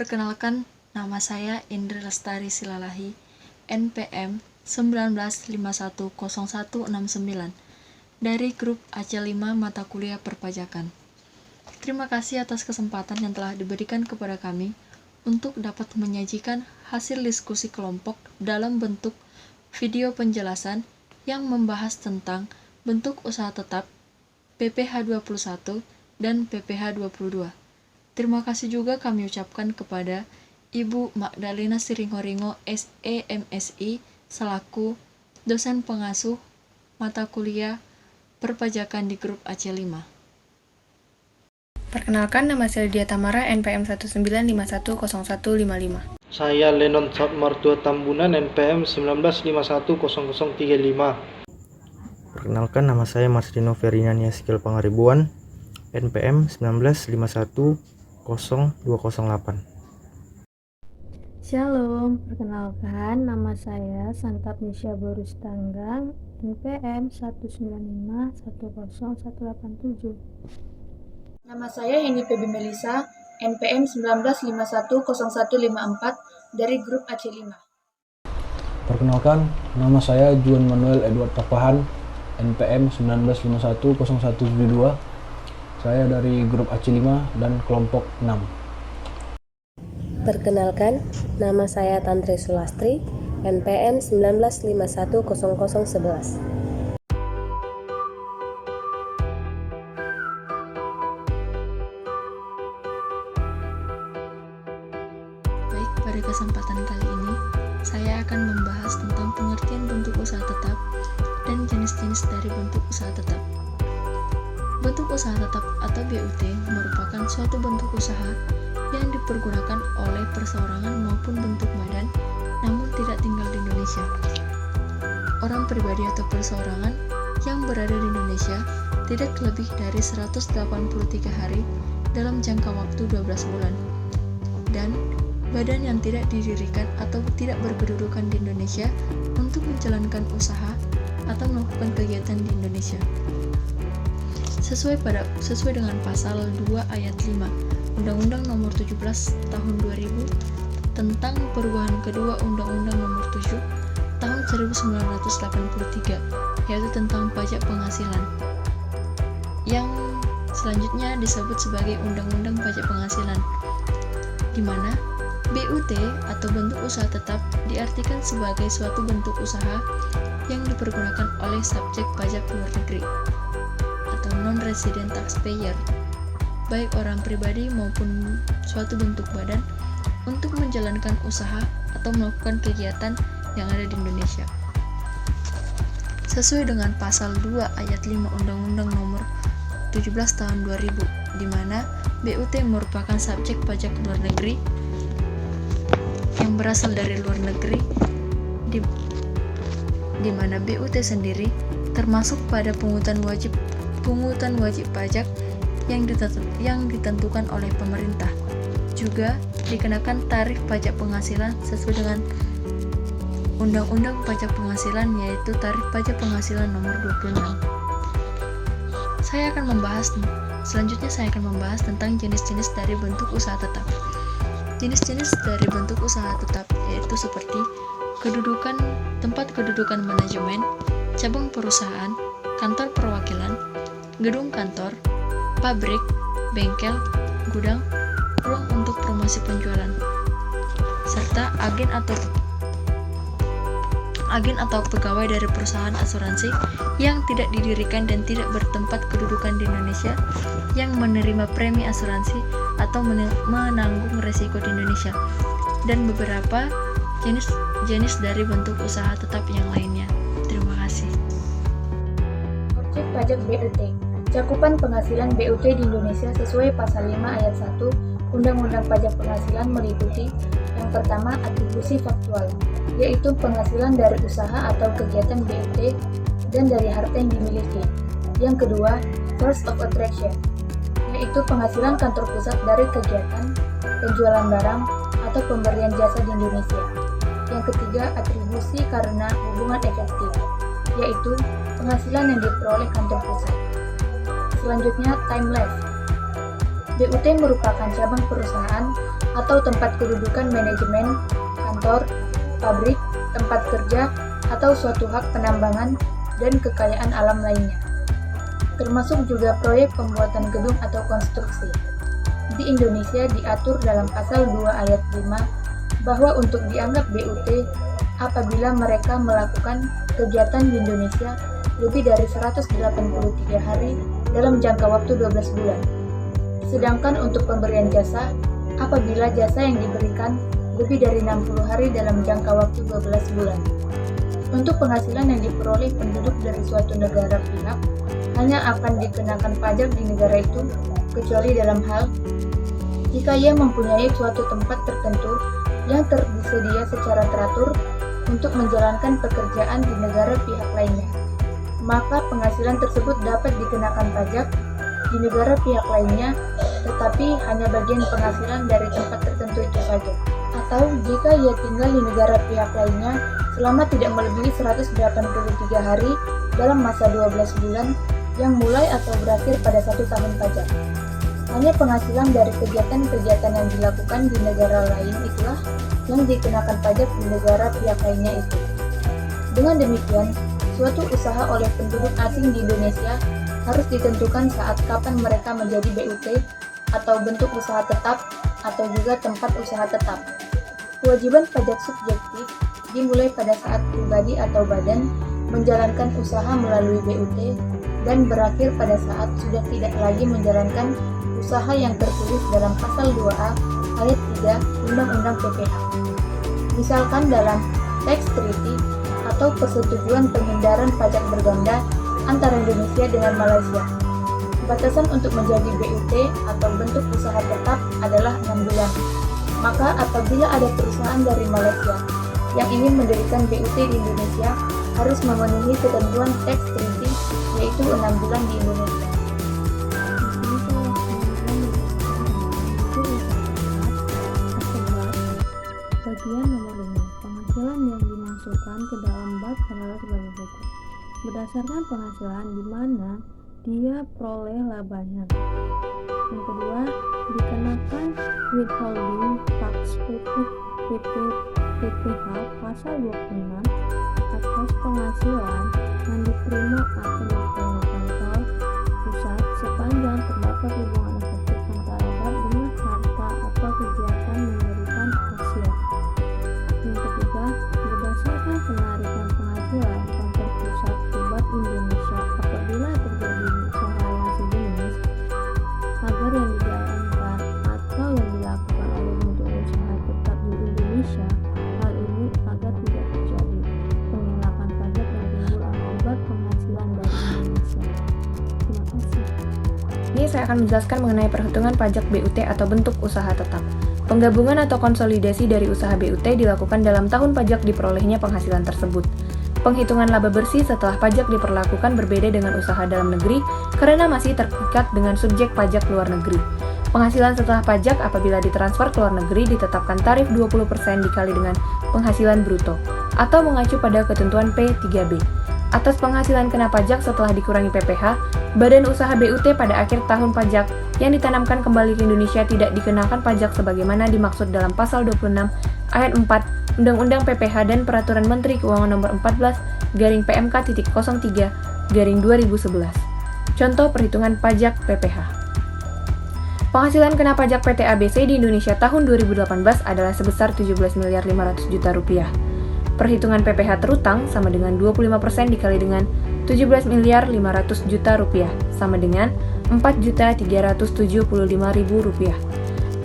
Perkenalkan, nama saya Indri Lestari Silalahi, NPM 19510169 dari grup AC5 Mata Kuliah Perpajakan. Terima kasih atas kesempatan yang telah diberikan kepada kami untuk dapat menyajikan hasil diskusi kelompok dalam bentuk video penjelasan yang membahas tentang bentuk usaha tetap, PPh 21 dan PPh 22. Terima kasih juga kami ucapkan kepada Ibu Magdalena Siringoringo SEMSI selaku dosen pengasuh mata kuliah perpajakan di grup AC5. Perkenalkan, nama saya Lydia Tamara, NPM 19510155. Saya Lenon Martua Tambunan, NPM 19510035. Perkenalkan, nama saya Marcelino Ferdinand Skill Pangaribuan, NPM 19510208. Shalom, perkenalkan nama saya Santap Nisha Borus Tanggang, NPM 195100187. Nama saya Heni Febi Melisa, NPM 19510154 dari grup AC5. Perkenalkan, nama saya Juan Manuel Edward Tapahan, NPM 19510172. Saya dari grup AC5 dan kelompok 6. Perkenalkan, nama saya Tantri Sulastri, NPM 19510011. Baik, pada kesempatan kali ini, saya akan membahas tentang pengertian bentuk usaha tetap dan jenis-jenis dari bentuk usaha tetap. Bentuk usaha tetap atau BUT merupakan suatu bentuk usaha yang dipergunakan oleh perseorangan maupun bentuk badan, namun tidak tinggal di Indonesia. Orang pribadi atau perseorangan yang berada di Indonesia tidak lebih dari 183 hari dalam jangka waktu 12 bulan. Dan badan yang tidak didirikan atau tidak berkedudukan di Indonesia untuk menjalankan usaha atau melakukan kegiatan di Indonesia. Sesuai dengan pasal 2 ayat 5 Undang-Undang Nomor 17 Tahun 2000 tentang perubahan kedua Undang-Undang Nomor 7 Tahun 1983, yaitu tentang pajak penghasilan, yang selanjutnya disebut sebagai Undang-Undang Pajak Penghasilan, di mana BUT atau bentuk usaha tetap diartikan sebagai suatu bentuk usaha yang dipergunakan oleh subjek pajak luar negeri atau non-resident taxpayer, baik orang pribadi maupun suatu bentuk badan, untuk menjalankan usaha atau melakukan kegiatan yang ada di Indonesia. Sesuai dengan pasal 2 ayat 5 Undang-Undang Nomor 17 Tahun 2000, di mana BUT merupakan subjek pajak luar negeri yang berasal dari luar negeri, di mana BUT sendiri termasuk pada pungutan wajib pajak yang ditentukan oleh pemerintah. Juga dikenakan tarif pajak penghasilan sesuai dengan Undang-Undang Pajak Penghasilan, yaitu tarif pajak penghasilan nomor 26. Selanjutnya saya akan membahas tentang jenis-jenis dari bentuk usaha tetap. Jenis-jenis dari bentuk usaha tetap yaitu seperti tempat kedudukan manajemen, cabang perusahaan, kantor perwakilan, gedung kantor, pabrik, bengkel, gudang, ruang untuk promosi penjualan, serta agen atau pegawai dari perusahaan asuransi yang tidak didirikan dan tidak bertempat kedudukan di Indonesia yang menerima premi asuransi atau menanggung resiko di Indonesia, dan beberapa jenis dari bentuk usaha tetap yang lainnya. Terima kasih. Objek pajak BUT. Cakupan penghasilan BUT di Indonesia sesuai pasal 5 ayat 1 Undang-Undang Pajak Penghasilan meliputi: yang pertama, atribusi faktual, yaitu penghasilan dari usaha atau kegiatan BUT dan dari harta yang dimiliki. Yang kedua, source of attraction, yaitu penghasilan kantor pusat dari kegiatan penjualan barang atau pemberian jasa di Indonesia. Yang ketiga, atribusi karena hubungan efektif, yaitu penghasilan yang diperoleh kantor pusat. Selanjutnya, time left. BUT merupakan cabang perusahaan atau tempat kedudukan manajemen, kantor, pabrik, tempat kerja, atau suatu hak penambangan dan kekayaan alam lainnya. Termasuk juga proyek pembuatan gedung atau konstruksi. Di Indonesia diatur dalam pasal 2 ayat 5 bahwa untuk dianggap BUT apabila mereka melakukan kegiatan di Indonesia lebih dari 183 hari dalam jangka waktu 12 bulan. Sedangkan untuk pemberian jasa, apabila jasa yang diberikan lebih dari 60 hari dalam jangka waktu 12 bulan. Untuk penghasilan yang diperoleh penduduk dari suatu negara pihak, hanya akan dikenakan pajak di negara itu, kecuali dalam hal jika ia mempunyai suatu tempat tertentu yang tersedia secara teratur untuk menjalankan pekerjaan di negara pihak lainnya, maka penghasilan tersebut dapat dikenakan pajak di negara pihak lainnya, tetapi hanya bagian penghasilan dari tempat tertentu itu saja. Atau jika ia tinggal di negara pihak lainnya selama tidak melebihi 183 hari dalam masa 12 bulan yang mulai atau berakhir pada 1 tahun pajak. Hanya penghasilan dari kegiatan-kegiatan yang dilakukan di negara lain itulah yang dikenakan pajak di negara pihak lainnya itu. Dengan demikian, suatu usaha oleh penduduk asing di Indonesia harus ditentukan saat kapan mereka menjadi BUT atau bentuk usaha tetap atau juga tempat usaha tetap. Kewajiban pajak subjektif dimulai pada saat pribadi atau badan menjalankan usaha melalui BUT dan berakhir pada saat sudah tidak lagi menjalankan usaha yang tertulis dalam pasal 2A ayat 3 Undang-Undang PPH. Misalkan dalam tax treaty atau persetujuan penghindaran pajak berganda antara Indonesia dengan Malaysia. Batasan untuk menjadi BUT atau bentuk usaha tetap adalah 6 bulan. Maka apabila ada perusahaan dari Malaysia yang ingin mendirikan BUT di Indonesia harus memenuhi ketentuan tax treaty yaitu 6 bulan di Indonesia. Bagian nomor 5, penghasilan yang dimasukkan ke dalam bab adalah sebagai berikut. Berdasarkan penghasilan di mana dia peroleh labanya. Yang kedua, dikenakan withholding tax PPH pasal 26 atas penghasilan yang diterima atau dikenakan pusat sepanjang terdapat hubungan efektif antara BAT dengan harta atau kegiatan memberikan hasil. Yang ketiga, berdasarkan penarikan penghasilan kantor pusat ke BAT Indonesia apabila terjadi usaha yang sejenis agar yang dijalankan atau yang dilakukan oleh bentuk usaha tetap di Indonesia, hal ini agar tidak terjadi pengelakan pajak yang timbul akibat penghasilan dari Indonesia. Terima kasih. Ini saya akan menjelaskan mengenai perhitungan pajak BUT atau bentuk usaha tetap. Penggabungan atau konsolidasi dari usaha BUT dilakukan dalam tahun pajak diperolehnya penghasilan tersebut. Penghitungan laba bersih setelah pajak diperlakukan berbeda dengan usaha dalam negeri karena masih terikat dengan subjek pajak luar negeri. Penghasilan setelah pajak apabila ditransfer ke luar negeri ditetapkan tarif 20% dikali dengan penghasilan bruto atau mengacu pada ketentuan P3B. Atas penghasilan kena pajak setelah dikurangi PPH, badan usaha BUT pada akhir tahun pajak yang ditanamkan kembali ke Indonesia tidak dikenakan pajak sebagaimana dimaksud dalam pasal 26 ayat 4 Undang-Undang PPH dan Peraturan Menteri Keuangan Nomor 14/PMK.03/2011. Contoh perhitungan pajak PPH. Penghasilan kena pajak PT ABC di Indonesia tahun 2018 adalah sebesar 17.500 juta rupiah. Perhitungan PPH terutang sama dengan 25% dikali dengan 17.500 juta rupiah sama dengan 4.375.000 rupiah.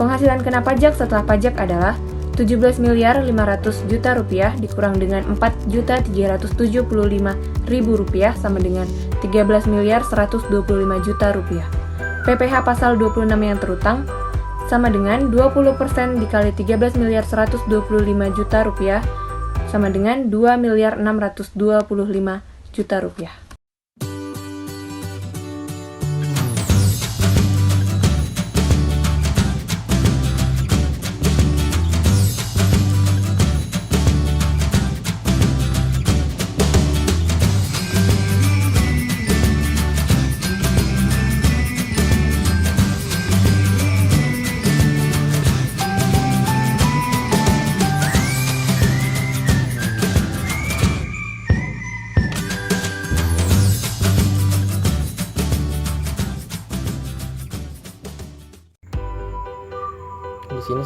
Penghasilan kena pajak setelah pajak adalah 17.500 juta rupiah dikurang dengan 4.375.000 rupiah sama dengan 13.125 juta rupiah. PPH pasal 26 yang terutang sama dengan 20% dikali 13.125 juta rupiah sama dengan 2.625 juta rupiah.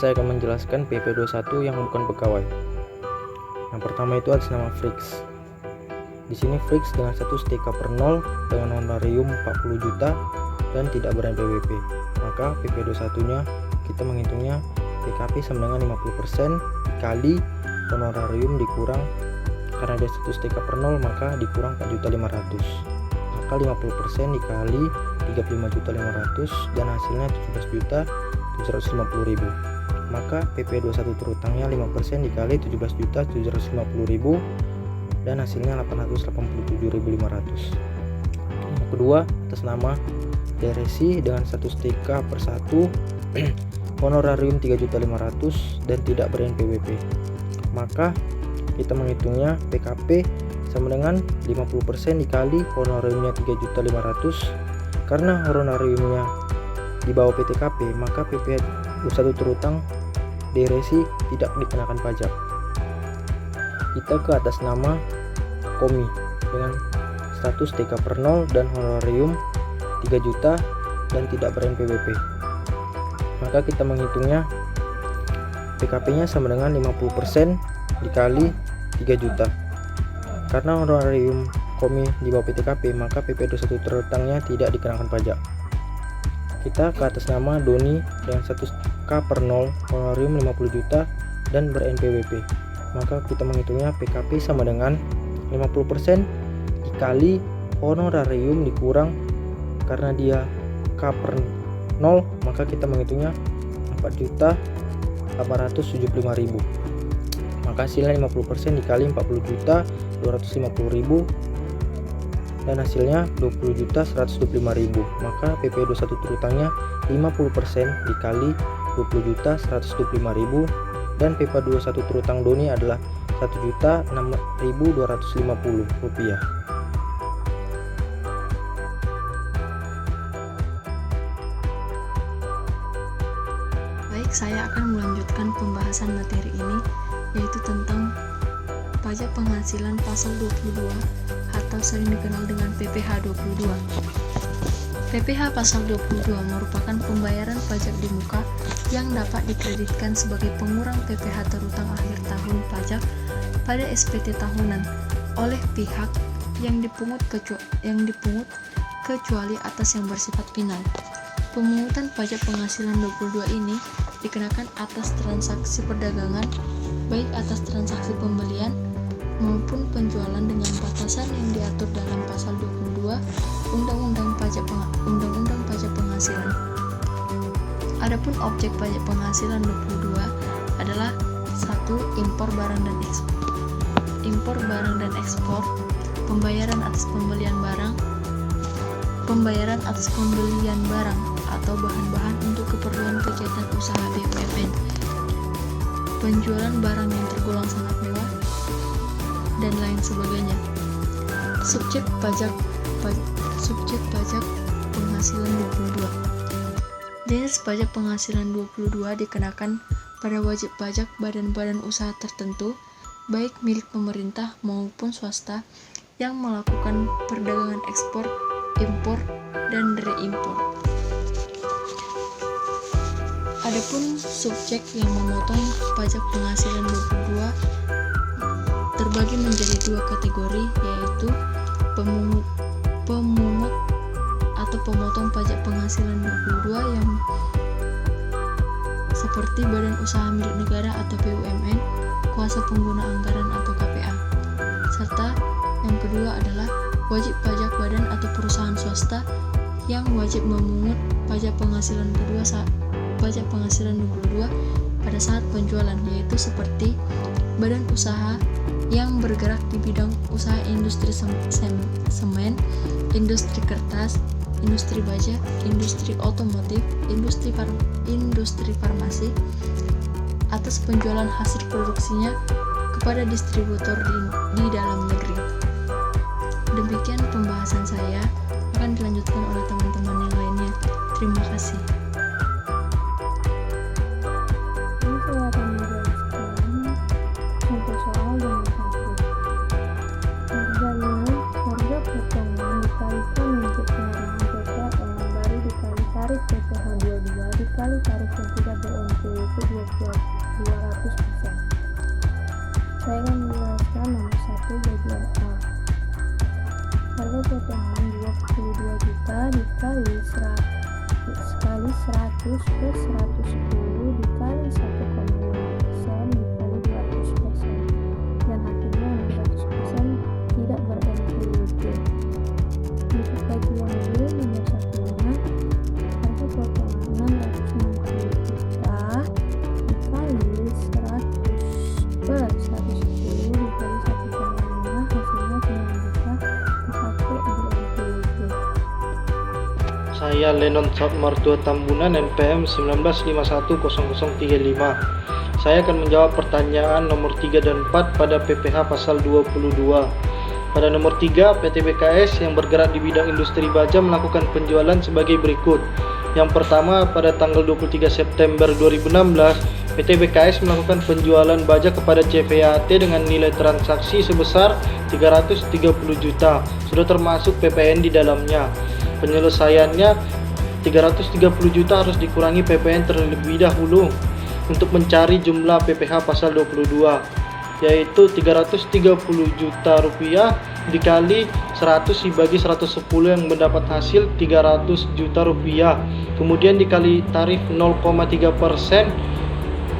saya akan menjelaskan PP21 yang bukan pegawai. Yang pertama itu atas nama Frix. Di sini Frix dengan status TK per 0 dengan honorarium 40 juta dan tidak ber-NPWP. Maka PP21-nya kita menghitungnya PKP sama dengan 50% dikali honorarium dikurang, karena dia status TK per 0 maka dikurang 4.500.000. Maka 50% dikali 35.500.000 dan hasilnya 17.750.000. Maka PP21 terutangnya 5% dikali 17.750.000 dan hasilnya 887.500. Yang kedua atas nama Deresi dengan status TK per 1 honorarium 3.500.000 dan tidak ber-NPWP. Maka kita menghitungnya PKP sama dengan 50% dikali honorariumnya 3.500.000. Karena honorariumnya di bawah PTKP, maka PP21 terutang Deresi tidak dikenakan pajak. Kita ke atas nama Komi dengan status TK per 0 dan honorarium 3 juta dan tidak ber-NPWP. Maka kita menghitungnya PKP-nya sama dengan 50% dikali 3 juta. Karena honorarium Komi di bawah PTKP, maka PP21 terutangnya tidak dikenakan pajak. Kita ke atas nama Doni dengan status K per 0 honorarium 50 juta dan ber-NPWP. Maka kita menghitungnya PKP sama dengan 50% dikali honorarium dikurang, karena dia K per 0 maka kita menghitungnya 4.875.000. Maka hasilnya 50% dikali 40.250.000 dan hasilnya 20.125.000. Maka PP21 terutangnya 50% dikali 20.125.000 dan PP21 terutang Doni adalah 1.006.250 rupiah. Baik, saya akan melanjutkan pembahasan materi ini, yaitu tentang pajak penghasilan pasal 22 atau sering dikenal dengan PPh 22. PPh pasal 22 merupakan pembayaran pajak di muka yang dapat dikreditkan sebagai pengurang PPh terutang akhir tahun pajak pada SPT tahunan oleh pihak yang dipungut kecuali atas yang bersifat final. Pemungutan pajak penghasilan 22 ini dikenakan atas transaksi perdagangan, baik atas transaksi pembelian maupun penjualan dengan batasan yang diatur dalam pasal 22 Undang-Undang Pajak Penghasilan. Adapun objek pajak penghasilan 22 adalah 1. Impor barang dan ekspor, pembayaran atas pembelian barang atau bahan-bahan untuk keperluan kegiatan usaha BUMN, penjualan barang yang tergolong sangat mewah, dan lain sebagainya. Subjek pajak penghasilan 22. Jenis pajak penghasilan 22 dikenakan pada wajib pajak badan-badan usaha tertentu, baik milik pemerintah maupun swasta, yang melakukan perdagangan ekspor, impor, dan reimpor. Adapun subjek yang memotong pajak penghasilan 22 terbagi menjadi dua kategori, yaitu pemungut atau pemotong pajak penghasilan 22 yang seperti badan usaha milik negara atau BUMN, kuasa pengguna anggaran atau KPA. Serta yang kedua adalah wajib pajak badan atau perusahaan swasta yang wajib memungut pajak penghasilan 22 pada saat penjualan, yaitu seperti badan usaha yang bergerak di bidang usaha industri semen, industri kertas, industri baja, industri otomotif, industri farmasi, atas penjualan hasil produksinya kepada distributor di dalam negeri. Demikian pembahasan saya, akan dilanjutkan oleh teman-teman yang lainnya. Terima kasih. Ini saya akan menjelaskan contoh soal yang satu. Harga potongan dikalikan untuk pengurahan PPN baru dikali tarif PPh 22 dikali tarif yang tidak ber-NPWP Saya Lenon Martua Tambunan NPM 19510035. Saya akan menjawab pertanyaan nomor 3 dan 4 pada PPH pasal 22. Pada nomor 3, PT BKS yang bergerak di bidang industri baja melakukan penjualan sebagai berikut. Yang pertama, pada tanggal 23 September 2016, PT BKS melakukan penjualan baja kepada CVAT dengan nilai transaksi sebesar 330 juta, sudah termasuk PPN di dalamnya. Penyelesaiannya 330 juta harus dikurangi PPN terlebih dahulu untuk mencari jumlah PPH pasal 22, yaitu 330 juta rupiah dikali 100 dibagi 110 yang mendapat hasil 300 juta rupiah, kemudian dikali tarif 0,3%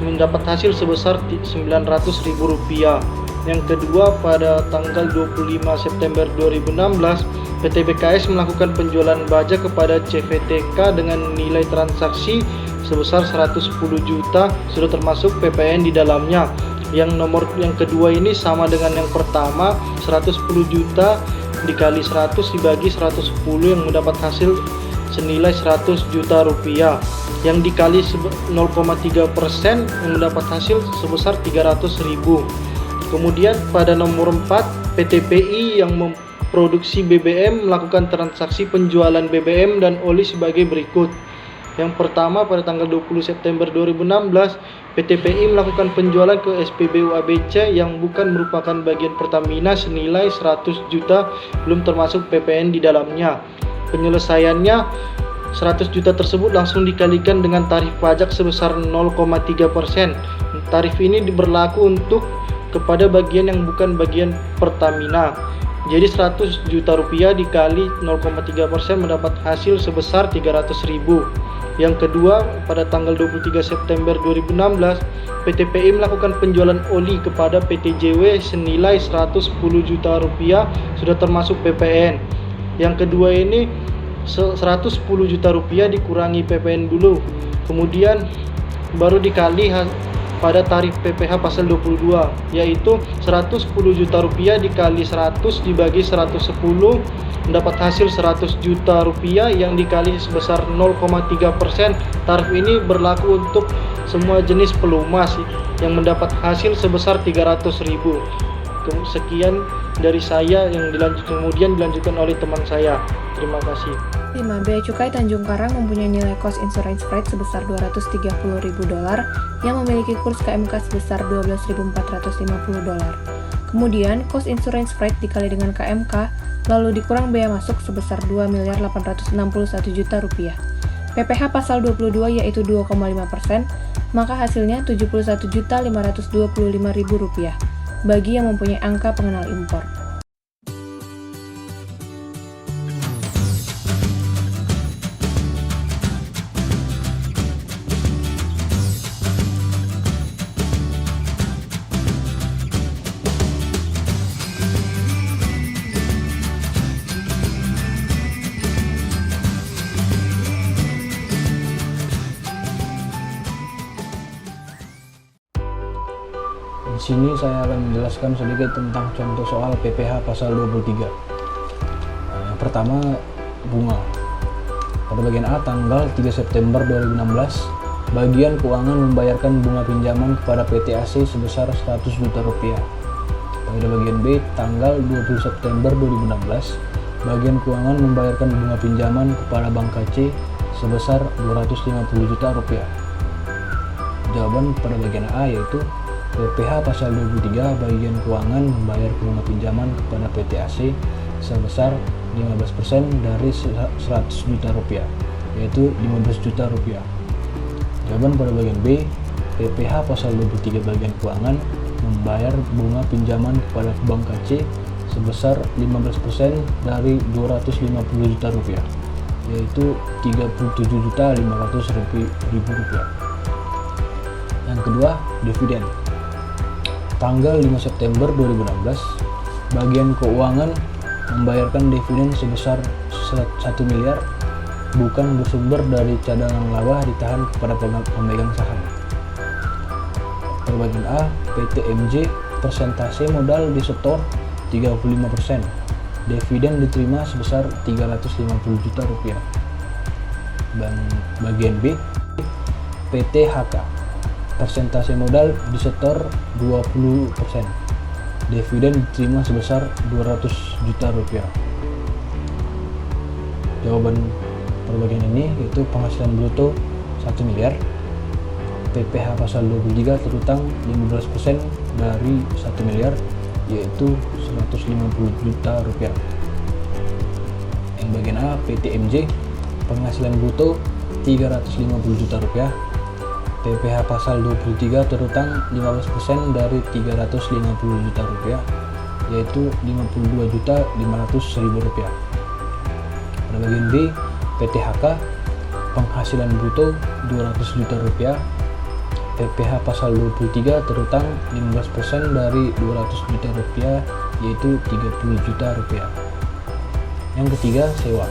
mendapat hasil sebesar 900.000 rupiah. Yang kedua, pada tanggal 25 September 2016, PT BKS melakukan penjualan baja kepada CVTK dengan nilai transaksi sebesar 110 juta, sudah termasuk PPN di dalamnya. Yang kedua ini sama dengan yang pertama, 110 juta dikali 100 dibagi 110 yang mendapat hasil senilai 100 juta rupiah, yang dikali 0,3% yang mendapat hasil sebesar 300.000. Kemudian pada nomor 4, PT PI yang memproduksi BBM melakukan transaksi penjualan BBM dan oli sebagai berikut. Yang pertama, pada tanggal 20 September 2016, PT PI melakukan penjualan ke SPBU ABC yang bukan merupakan bagian Pertamina senilai 100 juta belum termasuk PPN di dalamnya. Penyelesaiannya, 100 juta tersebut langsung dikalikan dengan tarif pajak sebesar 0,3%. Tarif ini berlaku untuk kepada bagian yang bukan bagian Pertamina. Jadi 100 juta rupiah dikali 0,3% mendapat hasil sebesar 300.000. Yang kedua, pada tanggal 23 September 2016, PT PI melakukan penjualan oli kepada PT JW senilai 110 juta rupiah, sudah termasuk PPN. Yang kedua ini 110 juta rupiah dikurangi PPN dulu, kemudian baru dikali pada tarif PPH pasal 22, yaitu 110 juta rupiah dikali 100 dibagi 110 mendapat hasil 100 juta rupiah yang dikali sebesar 0,3%. Tarif ini berlaku untuk semua jenis pelumas yang mendapat hasil sebesar 300.000. Sekian dari saya yang kemudian dilanjutkan oleh teman saya. Terima kasih. 5. Bea Cukai Tanjung Karang mempunyai nilai cost insurance freight sebesar $230.000 yang memiliki kurs KMK sebesar $12.450. Kemudian, cost insurance freight dikali dengan KMK, lalu dikurang bea masuk sebesar Rp2.861.000.000. PPH pasal 22 yaitu 2,5%, maka hasilnya Rp71.525.000 bagi yang mempunyai angka pengenal impor. Di sini saya akan menjelaskan sedikit tentang contoh soal PPH pasal 23. Yang pertama, bunga. Pada bagian A, tanggal 3 September 2016, bagian keuangan membayarkan bunga pinjaman kepada PT AC sebesar 100 juta rupiah. Pada bagian B, tanggal 20 September 2016, bagian keuangan membayarkan bunga pinjaman kepada Bank KC sebesar 250 juta rupiah. Jawaban pada bagian A yaitu PPH pasal 23 bagian keuangan membayar bunga pinjaman kepada PT AC sebesar 15% dari 100 juta rupiah, yaitu 15 juta rupiah. Jawaban pada bagian B, PPH pasal 23 bagian keuangan membayar bunga pinjaman kepada Bank KC sebesar 15% dari 250 juta rupiah, yaitu 37.500.000 rupiah. Yang kedua, dividen. Tanggal 5 September 2016, bagian keuangan membayarkan dividen sebesar 1 miliar bukan bersumber dari cadangan laba ditahan kepada pemegang saham. Pada bagian A, PT MJ persentase modal disetor 35%, dividen diterima sebesar 350 juta rupiah. Bagian B, PT HK. Persentase modal disetor 20%. Dividen diterima sebesar 200 juta rupiah. Jawaban per bagian ini yaitu penghasilan bruto 1 miliar. PPh pasal 23 terutang 15% dari 1 miliar yaitu 150 juta rupiah. Yang bagian A, PTMJ, penghasilan bruto 350 juta rupiah. PPh pasal 23 terutang 15% dari 350 juta rupiah yaitu 52.500.000 rupiah. Pada bagian B, PTHK, penghasilan bruto 200 juta rupiah. PPh pasal 23 terutang 15% dari 200 juta rupiah yaitu 30 juta rupiah. Yang ketiga, sewa.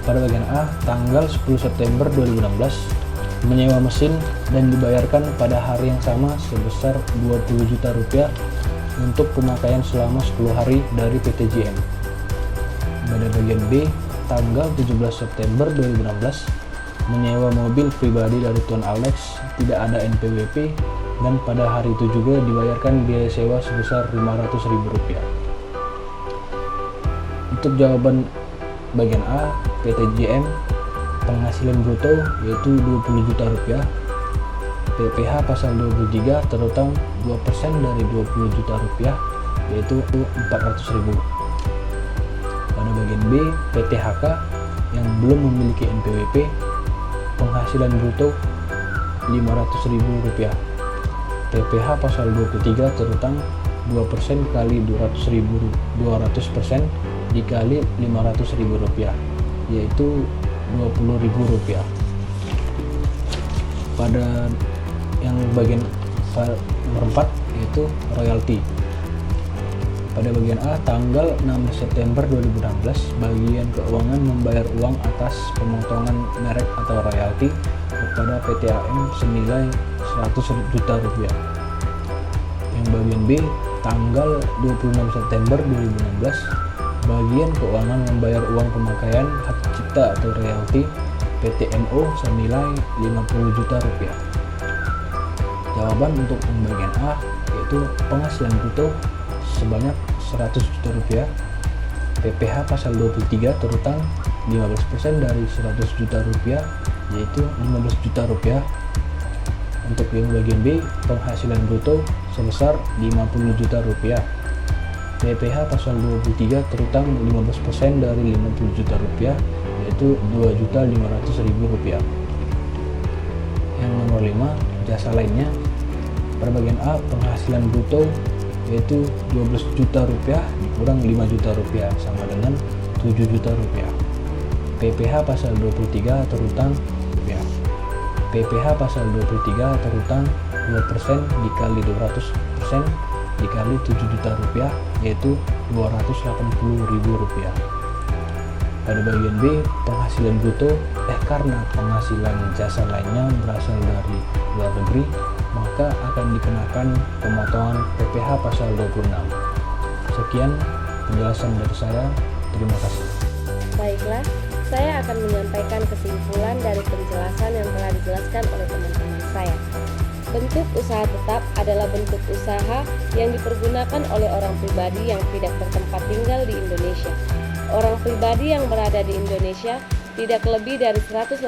Pada bagian A, tanggal 10 September 2016 menyewa mesin dan dibayarkan pada hari yang sama sebesar 20 juta rupiah untuk pemakaian selama 10 hari dari PT JM. Pada bagian B, tanggal 17 September 2016 menyewa mobil pribadi dari Tuan Alex, tidak ada NPWP, dan pada hari itu juga dibayarkan biaya sewa sebesar 500.000 rupiah. Untuk jawaban bagian A, PT JM, penghasilan bruto yaitu 20 juta rupiah. PPh pasal 23 terutang 2% dari 20 juta rupiah yaitu 400.000. Pada bagian B, PTHK yang belum memiliki NPWP, penghasilan bruto 500.000 rupiah. PPh pasal 23 terutang 2% kali 200% dikali 500.000 rupiah yaitu 20.000 rupiah. Pada yang bagian nomor 4 yaitu royalti. Pada bagian A, tanggal 16 September 2016 bagian keuangan membayar uang atas pemotongan merek atau royalti kepada PT AM senilai 100 juta rupiah. Yang bagian B, tanggal 26 September 2016 bagian keuangan membayar uang pemakaian hak cipta atau royalti PT MO senilai 50 juta rupiah. Jawaban untuk yang bagian A yaitu penghasilan bruto sebanyak 100 juta rupiah. PPh pasal 23 terutang 15% dari 100 juta rupiah yaitu 15 juta rupiah. Untuk yang bagian B, penghasilan bruto sebesar 50 juta rupiah. PPh pasal 23 terutang 15% dari 50 juta rupiah yaitu 2.500.000 rupiah. Yang nomor 5, jasa lainnya. Pada bagian A, penghasilan bruto yaitu 12 juta rupiah dikurang 5 juta rupiah sama dengan 7 juta rupiah. PPh pasal 23 terutang rupiah. PPh pasal 23 terutang 2% dikali 200% dikali 7 juta rupiah yaitu 280.000 rupiah. Pada bagian B, penghasilan bruto karena penghasilan jasa lainnya berasal dari luar negeri maka akan dikenakan pemotongan PPh pasal 26. Sekian penjelasan dari saya, terima kasih. Baiklah, saya akan menyampaikan kesimpulan dari penjelasan yang telah dijelaskan oleh teman-teman saya. Bentuk usaha tetap adalah bentuk usaha yang dipergunakan oleh orang pribadi yang tidak bertempat tinggal di Indonesia. Orang pribadi yang berada di Indonesia tidak lebih dari 183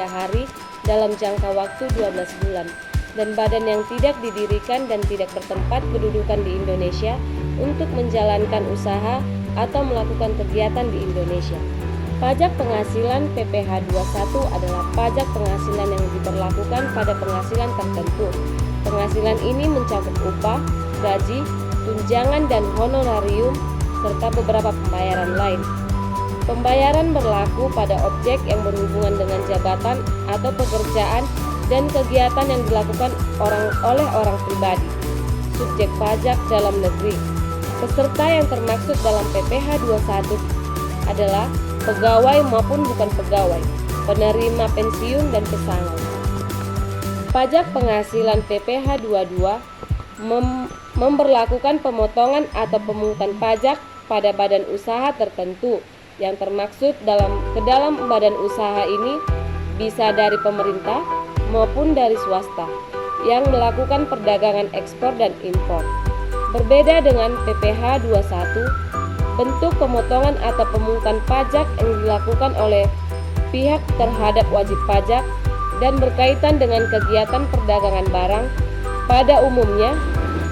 hari dalam jangka waktu 12 bulan, dan badan yang tidak didirikan dan tidak bertempat kedudukan di Indonesia untuk menjalankan usaha atau melakukan kegiatan di Indonesia. Pajak penghasilan PPh 21 adalah pajak penghasilan yang diberlakukan pada penghasilan tertentu. Penghasilan ini mencakup upah, gaji, tunjangan dan honorarium, serta beberapa pembayaran lain. Pembayaran berlaku pada objek yang berhubungan dengan jabatan atau pekerjaan dan kegiatan yang dilakukan oleh orang pribadi. Subjek pajak dalam negeri. Peserta yang termaksud dalam PPh 21 adalah pegawai maupun bukan pegawai, penerima pensiun dan pesangon. Pajak penghasilan PPh 22 memberlakukan pemotongan atau pemungutan pajak pada badan usaha tertentu yang termaksud ke dalam badan usaha ini bisa dari pemerintah maupun dari swasta yang melakukan perdagangan ekspor dan impor. Berbeda dengan PPh 21, bentuk pemotongan atau pemungutan pajak yang dilakukan oleh pihak terhadap wajib pajak dan berkaitan dengan kegiatan perdagangan barang. Pada umumnya,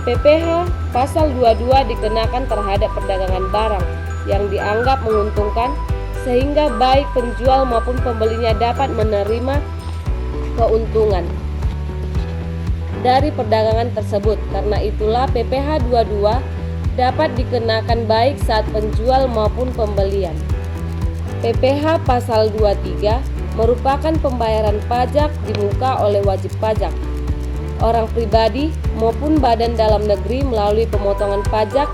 PPh pasal 22 dikenakan terhadap perdagangan barang yang dianggap menguntungkan sehingga baik penjual maupun pembelinya dapat menerima keuntungan dari perdagangan tersebut. Karena itulah PPh 22 dapat dikenakan baik saat penjual maupun pembelian. PPh pasal 23 merupakan pembayaran pajak di muka oleh wajib pajak, orang pribadi maupun badan dalam negeri melalui pemotongan pajak,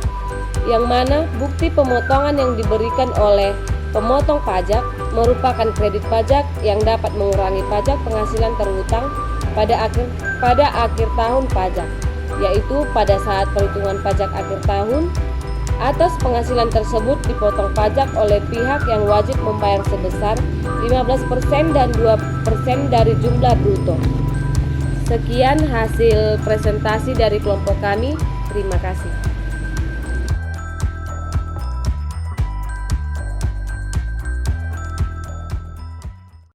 yang mana bukti pemotongan yang diberikan oleh pemotong pajak merupakan kredit pajak yang dapat mengurangi pajak penghasilan terhutang pada akhir tahun pajak, yaitu pada saat perhitungan pajak akhir tahun. Atas penghasilan tersebut dipotong pajak oleh pihak yang wajib membayar sebesar 15% dan 2% dari jumlah bruto. Sekian hasil presentasi dari kelompok kami. Terima kasih.